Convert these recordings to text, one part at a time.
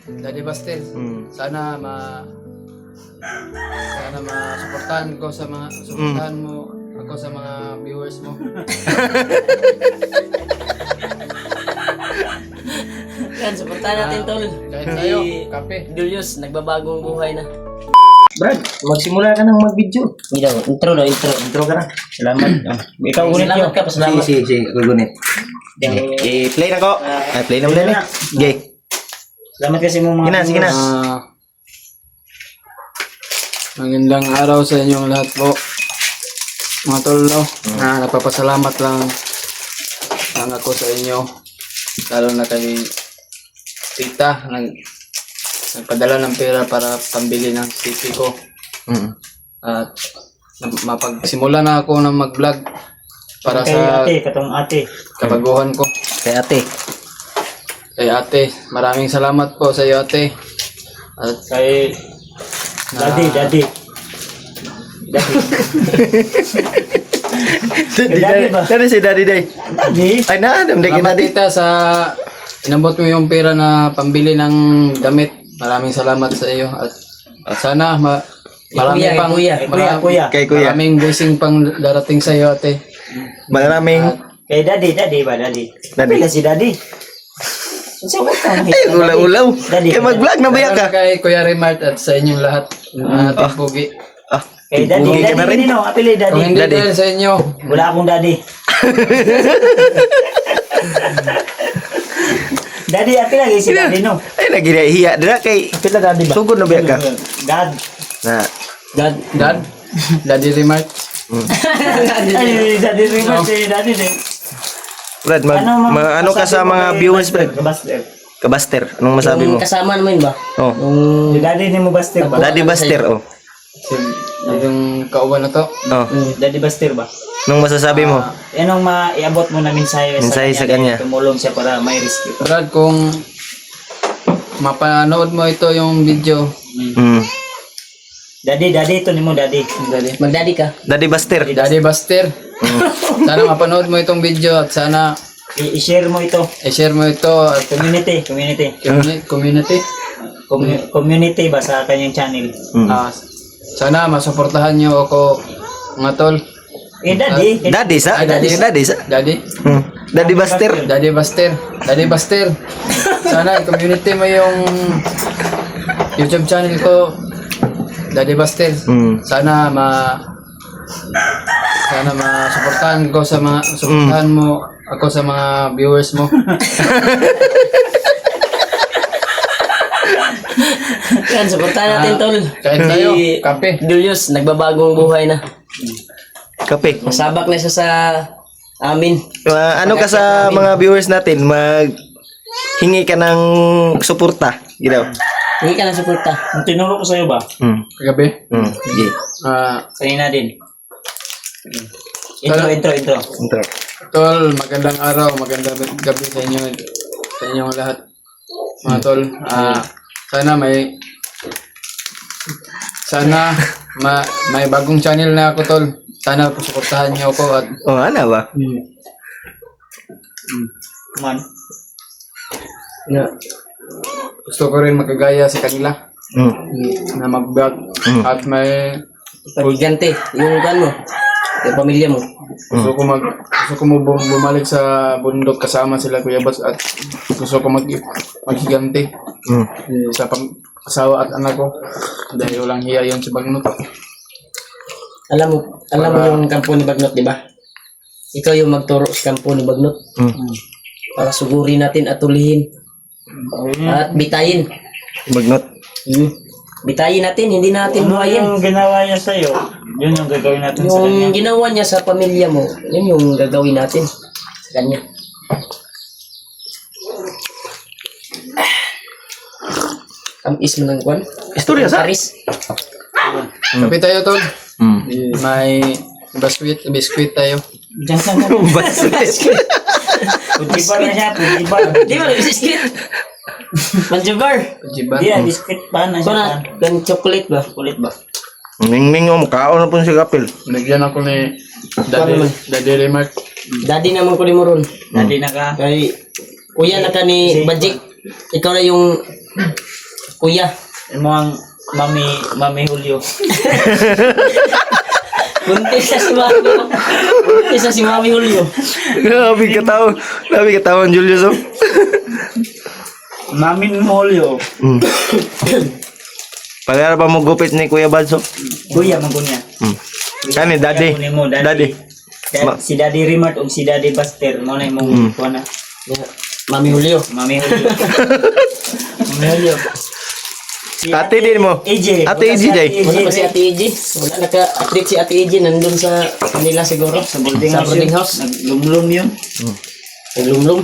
Daddy Bastel. Sana masuportahan ko sa mga suportahan mo ako sa mga viewers mo. Yan, suportahan natin tol. Kahit tayo, kape. Julius, nagbabagong buhay na. Brad, magsimula ka ng mag-video. Intro na, intro. Intro ka na. Salamat. Ikaw ulit Salamat yun. ka, pasalamat. Sige, gugunit. Play na ko. Play na mo din eh. Okay. Salamat kasi mong mga... Sige na. Magandang araw sa inyong lahat po. Mga tol, no? Napapasalamat lang ako sa inyo. Lalo na kay tita nagpadala ng pera para pambili ng CP ko. At mapagsimula na ako ng mag-vlog para sa katong ate. kabaguhan ko. Kay ate. Kay ate, maraming salamat po sa iyo ate. At Kay... Daddy. Daddy ba? Daddy si Daddy Day. Daddy? Ay na, damdagin salamat Daddy. tita sa inabot mo yung pera na pambili ng damit. Maraming salamat sa iyo at sana marami Kuya, pang Kuya. Kay Kuya. maraming blessing pang darating sa iyo ate. Maraming Kay Daddy ba? Daddy. Daddy. Pila si Daddy? Ay, ulaw-ulaw. Daddy. Kay mag-vlog na ba yan ka? Kay Kuya Remart at sa inyong lahat. Ating pugi. Ah, Kay Daddy. pugi ka na rin. Daddy no? Apili Kung Daddy. hindi Daddy. dahil sa inyo, Wala akong Daddy. Daddy, apil lagi si Daddy no? Ay, naghihiya. Dala kay... Apila Daddy ba? Sugod na ba yan ka? Dad. Na. Dad, Daddy Remart. Ay, Daddy rin ba si Daddy din? Brad, ano ka sa mga viewers, Brad? Kabaster. Kabaster, anong masabi mo? Yung kasama naman ba? Oh. Si Daddy ni mo Baster ba? Daddy Baster, oh. Yung kauban na to. Oh. Daddy Baster ba? Anong masasabi mo? Anong maiabot mo na mensahe Mensahe sa kanya. Tumulong siya para may rescue. Brad, kung mapanood mo ito yung video, Daddy, ito ni mo Daddy. Magdadi ka. Daddy Baster. Daddy Buster, sana mapanood mo itong video at sana I-share mo ito. i-share mo ito at Community. Community ba sa kanyang channel? Sana masuportahan niyo ako mga tol. Daddy. Daddy sa? Daddy. Daddy sa? Daddy, Daddy Baster. Daddy Buster. Sana community mo yung YouTube channel ko, Daddy Buster. Sana masuportahan ko sa mga suportahan mo ako sa mga viewers mo. Yan, suportahan natin tol. Kahit tayo, kape. Julius, nagbabagong buhay na. Kape. Masabak na siya sa amin. Ano ka sa mga viewers natin? Hingi ka ng suporta. Ginaw. Hindi ka na suporta. Ang tinuro ko sa'yo ba? Kagabi. Sige. Kanina din. Intro. Ito. Tol, magandang araw, magandang gabi sa inyo, sa inyong lahat. Mga tol, may bagong channel na ako tol. Sana suportahan niyo ako at Oh, ano ba? Man. gusto ko rin makagaya sa kanila na mag-vlog at may Pagigante, yung kan mo. Yung pamilya mo. gusto ko bumalik sa bundok kasama sila Kuya Bas at gusto ko maghiganti sa asawa at anak ko dahil walang hiya yun sa Bagnot. Alam mo yung kampo ni Bagnot, di ba? Ikaw yung magturo sa kampo ni Bagnot. Para sugurin natin at tulihin. At bitayin. Bagnot. Bitayin natin, hindi natin buhayin. Yung ginawa niya sa'yo, yun yung gagawin natin sa kanya. Yung ginawa niya sa pamilya mo, yun yung gagawin natin sa kanya. Tamis mo ng kwan? Istorya sa? Paris. Kape tayo tol. May biskuit tayo. Diyan ka na. Pujibar na siya, pujibar. Di ba, biscuit? Manjugar. Jiban. Di, biscuit pa na Ito siya. na, gan chocolate ba? Kulit ba? Mingming mo, kaon na po si Kapil. Nagyan ako ni Daddy Remark. Daddy naman ko ni mo ron. Daddy na ka. Kay kuya na ka ni Bajik. Ikaw na yung Kuya. Mo ang Mami Julio. Buntis na si Mami. Buntis na si Mami Julio. Grabe katawan, Julius, oh. Mami Julio. Pagkara pa mo gupit ni Kuya Bads, oh. Kuya man kunya. Ano, daddy. Daddy. Si Daddy Rimart o si Daddy Buster mo na imong kuha na. Mami Julio. Mami Julio. Mami Julio. Si Ate din mo. AJ. Ate AJ day. Wala pa si Ate EJ. Wala naka-update si Ate EJ. Nandun sa kanila siguro. Sa boarding boarding house. house. Naglumlum yun. Naglumlum.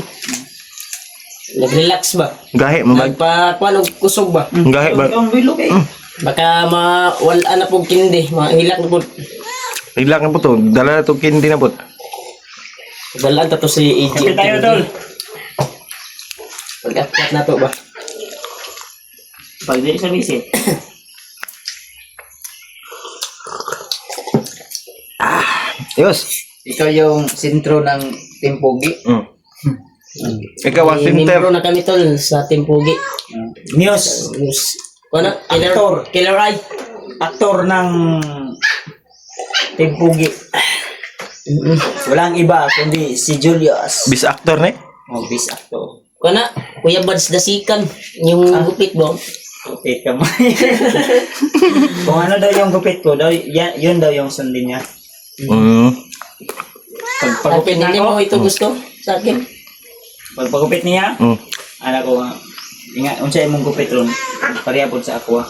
Nag-relax ba? Gahe, mabag. Nagpa-kuan og kusog ba? Gahe ba? Ang bilog eh. Baka mawala na pong kindi. Mahilak na po. Ilak na po to. Dala na to kindi na po. Balaan ta to si EJ. Kapit tayo, tol. Pag-update na to ba? Pag di sa visit. Yos. Ikaw yung sentro ng Timpogi. Ikaw ang May center. membro na kami tol sa Team Pugi. News. Ano? Actor. Killer Eye. Aktor ng Team Pugi. Walang iba kundi si Julius. Bis actor ni. Oh, bis actor. Kana, Kuya Bads Dasikan. Yung gupit ba? Gupit ka mo. Kung ano daw yung gupit ko, daw, yun daw yung sundin niya. Pag Pagpagupit pinili na mo ako, ito gusto sa akin. pagpagupit niya, anak ko nga, unsa imong gupit ron, pareha po sa ako.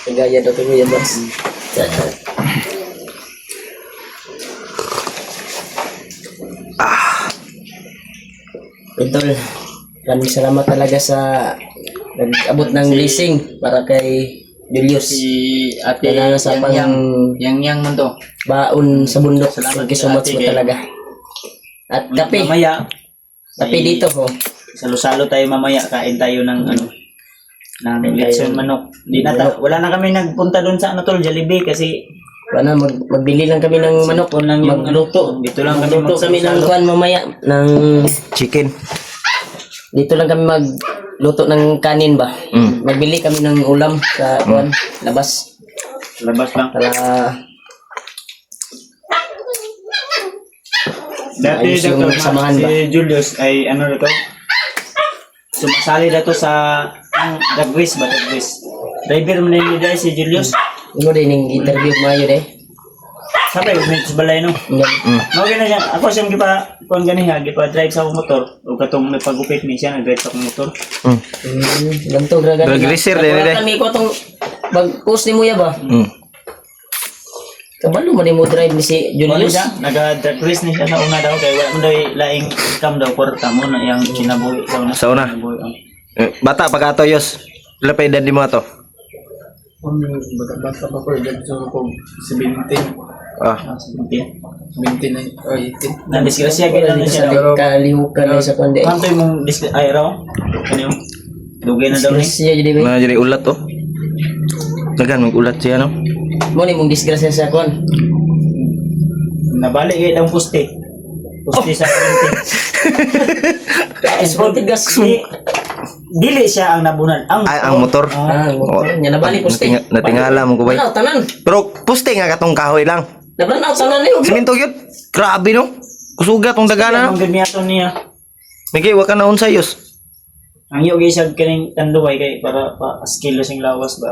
Kagaya daw kay Kuya Bads. Idol, maraming salamat talaga sa nag-abot ng blessing para kay Julius. Si Ate Kailangan sa Yang man to. baon sa bundok. Salamat Thank you so kay much Ate po kay- talaga. At kape. Mamaya, Kape dito ho. salo-salo tayo mamaya, kain tayo ng ano, ng lechon manok. Wala na kami nagpunta doon sa ano tol, Jollibee kasi Wala, magbili lang kami ng manok. Cellphone lang yung Magluto. dito lang kami Magluto kami ng magsalo-salo. kuan mamaya. Chicken. Dito lang kami magluto ng kanin ba. Magbili kami ng ulam sa kuan, labas. labas lang. Para Dati Ayos yung Dr. samahan si ba? Julius ay ano dito? Sumasali dato sa ang drag race ba, drag race. Driver mo na yun dahil si Julius. mo din yung interview mayo de. Sabi, may balay no. No, gina siya. Ako siyang kung gani ha, drive sa akong motor. O katong may pagupit ni siya, nag-drive sa akong motor. Ganto graga. Drag racer din, de. Kami ko tong bag-post ni Muya ba? Mm. Kabalo man mo drive ni si Ano Julius. siya? Nag-drag race ni siya sa una daw. Kaya wala mo daw laing income daw. Kwarta mo na yung kinabuhi sa una. Sa una. Kinabuhi, oh. Bata pag ato Yos. Wala pa edad di mo ato. Bata pa ko, dyan sa ko 17. Ah. 17 na, 18. Na-disgrasya ka na siya daw. Kalihukan na sa kundi. Kanto yung ay raw? Ano yung? Dugay na daw ni. Disgrasya jadi ba? Na jadi ulat to. Dagan mag ulat siya no. Mo ni mong disgrasya sa kuan. Nabalik kayo ang puste. Puste sa printing. Sporting gas. Dili siya ang nabunan. Ay ang motor. Ah, motor niya nabali poste. Natingala mo ko bay. Ano tanan? Pero puste nga katong kahoy lang. Nabran out tanan niyo. Siminto yun. Grabe no. Kusuga tong dagana. Ang gamiaton niya. Migi wa ka na unsa Yos. Ang iyo gisag kaning tanduay kay para pa skill sing lawas ba.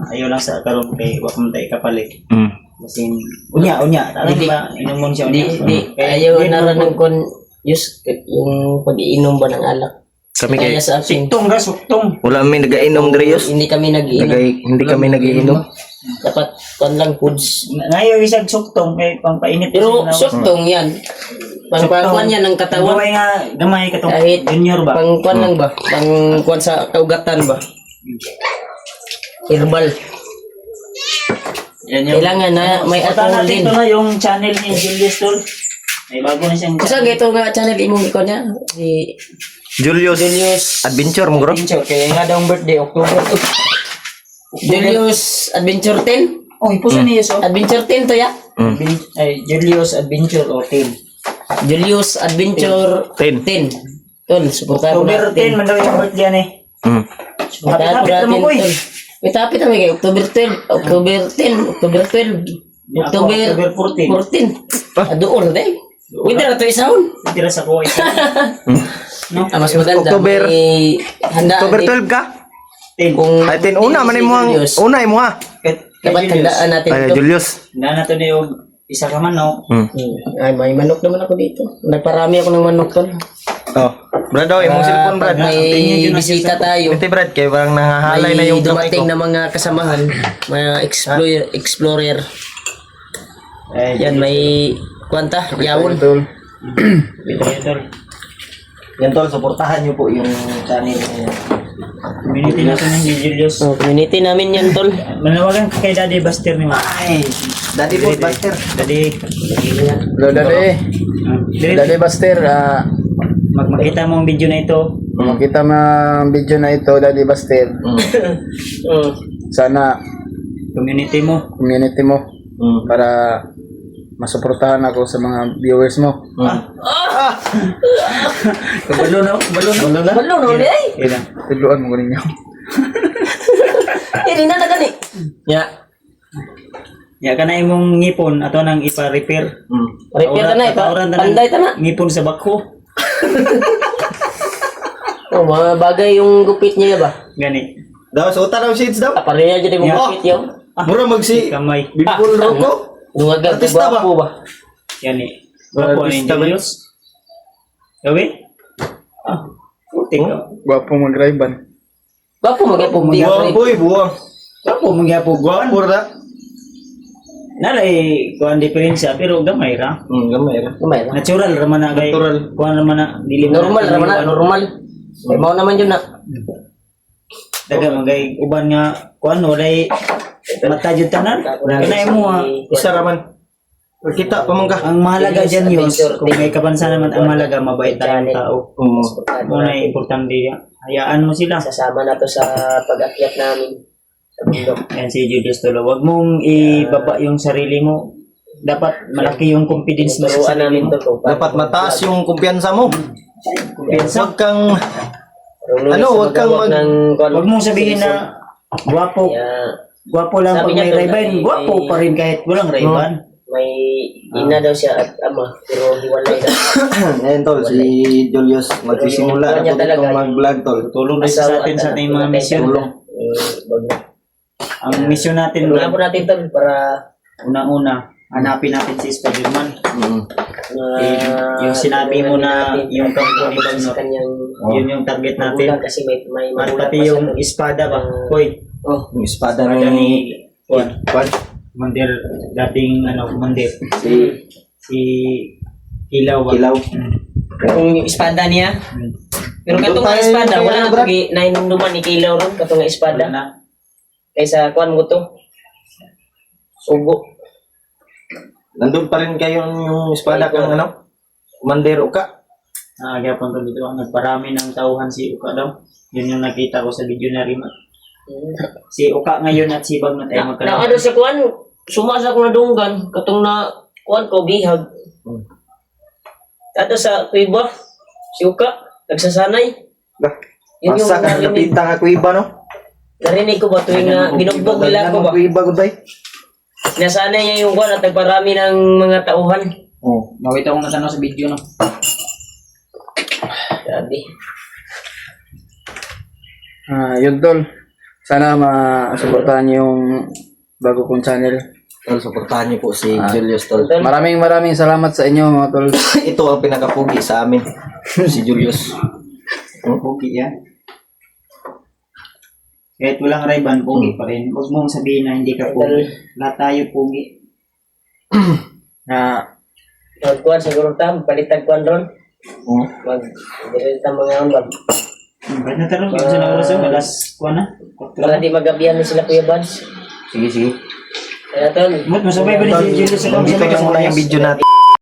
Ayaw lang sa karon kay wa man tay kapalit. Kasi unya tanan Hindi. ba inumon siya Di unya. di Kaya ayaw di na mo- rin kon yung pag-iinom ba ng alak. Kami Kaya kay sa akin, Suktong ga suktong. wala mi nagainom diri Yos. hindi kami nag-iinom. Hindi kami nagiinom. Dapat kon lang foods. Ngayon isag suktong kay pangpainit Pero sa lawas. suktong yan. Pangkuan yan ng katawan. Gamay nga gamay katong Kahit junior ba. Pangkuan lang ba? Pangkuan sa kaugatan ba? Herbal. Yan yung Kailangan na may Punta alcohol natin din. ito na yung channel ni Julius Tol. May bago na siyang Kasi ito nga channel imong ikaw niya. Si Julius Julius Adventure mo gro. picture. Kaya nga daw ang birthday, October 2. Julius Adventure 10. Oh, ipuso niya so. Adventure 10 to ya. Ay, Julius Adventure o Team. Julius Adventure 10. 10. Tol, suportahan mo October 10 natin. man daw yung birthday yan eh. Hapit-hapit Bitahan naman ko eh. tol. Hapit-hapit naman kay October 12, October 10, October 12, October October 14. 14. Aduol day. Pwede na to isahon. Tira sa kuha isa. No? Mas maganda. October- may handaan October din. 12 ka? 10. Kung Ay, 10 una, man mo ang Julius, una mo ha. dapat handaan natin Ay, ito. Julius. Na nato na yung isa ka man, no? Ay, may manok naman ako dito. Nagparami ako ng manok tol. Oh. Brad daw, imong cellphone Brad. Pag may bisita tayo, Ito Brad, kay parang nangahalay na may yung dumating kamay na mga kasamahan, mga explorer. Eh, Yan, may kwanta, yawon. Tol. Ito yun, tol. Yan tol, suportahan niyo po yung channel niya. Community natin ng Julius. Oh, community namin yan, tol. Manawagan ka kay Daddy Buster ni mo. Ay, Daddy po, Buster. Daddy, Hello, Daddy. Daddy Buster, makita mo ang video na ito. makita mo ang video na ito, Daddy Buster. Mm. Sana Community mo. community mo para masuportahan ako sa mga viewers mo. Kabalo na, kabalo na. Balo, no, eh. Yun lang. Tudloan mo ko ninyo. Hindi na gani. Ya, Ya ka na imong ngipon ato nang ipa-repair. repair ka na, Patauran na ng panday ta na. ngipon sa bakho. Oh, mga bagay yung gupit niya ba? Gani. Daw, suota daw shades daw. Pareha jadi mo Yeah. gupit yun. Mura magsi Kamay. Bibol Rocco. Dungagan ka Artista ba? gwapo ba? Gani. Bapo ni Artista ba? Julius. Gawi? Putik. Gwapo mag-riban. Gwapo magyapong Buwang boy, buwang. Bapo magyapo gwan. Mura. Nalay kuan diferensya pero gamay ra. Gamay ra. Kumay na. Natural ra man na kay. Natural. Kuan ra man na dili mo Normal naman na, normal. May mao naman yun na. Daga magay uban nga kuan walay mata jud tanan. Kana imo Isa raman. Kita pa man ka. ang mahalaga diyan yun kung may kapansanan naman ang mahalaga mabait tayong tao. Mo na importante yan. Hayaan mo sila. Sasama na to sa pag-akyat namin. Sa bundok. Yan si Julius Tolo. Huwag mong ibaba yung sarili mo. Dapat malaki yung confidence mo sa Turuan sarili namin mo. to. kung paano Dapat mataas yung kumpiyansa mo. Kumpiyansa. Huwag kang marunong Ano, sa wag kang maghawak mag- ng kwan. Huwag mong sabihin na gwapo. Yeah. Gwapo lang Sabi pag niya may to, rayban. may- Gwapo pa rin kahit walang rayban. May ina daw siya at ama, pero hiwalay na. Ngayon tol, si Julius magsisimula na Yung po talaga, itong mag-vlog tol. Tulong din sa atin sa ating mga misyon. Ang misyon natin, Tulungan po natin to para unang-una, hanapin natin si Spider-Man. Yung sinabi mo na yung kampo ni sa Bagnot, kanyang yun yung target magulang natin. kasi may At magulang pati pa siya yung to. espada ba? Hoy, Yung espada espada ni ni Juan. Juan. Commander, dating commander. Si Si Kilaw ba? Kilaw. Yung espada niya. Pero katong Doon nga tayo, espada, wala kaya, na Brad. pag nainunduman ni Kilaw ron, katong nga espada. Wala na. Kaysa kuan mo to. Sugo. Nandun pa rin kayo yung espada kang ano? Commander Uka. Nagyapon to dito. Nagparami ng tauhan si Uka daw. Yun yung nakita ko sa video na Rima. Si Uka ngayon at si Bagnot ay Na magkaroon. ano sa kuan, sumasa ko na dunggan, katong na kuan ko bihag. Ato sa kuiba, si Uka, nagsasanay. Yun yung Asa ka narinig, napita nga kuiba no? narinig ko ba tuwing na binugbog nila ko ba? Kuiba guday. Nasanay niya yung kuan at nagparami ng mga tauhan. Oh. Nawita ko na tanong sa video no. Grabe. Yun tol. Sana masuportahan niyo yung bago kong channel. Tol, suportahan niyo po si Julius tol. Maraming salamat sa inyo mga tol. Ito ang pinakapugi sa amin. Si Julius. Pugi yan. Kahit walang rayban, pugi pa rin. Huwag mong sabihin na hindi ka pugi. Lahat tayo pugi. Magkuhan siguro tam, palitag kuan ron. Mag-direta mga ambag. Ba't na tanong? Yung sa oras yung alas kuha na? Para di magabihan ni sila Kuya Bads. Sige, sige. Kaya tol, Ba't masabay ba ni si Julius sa Dito na muna yung video natin.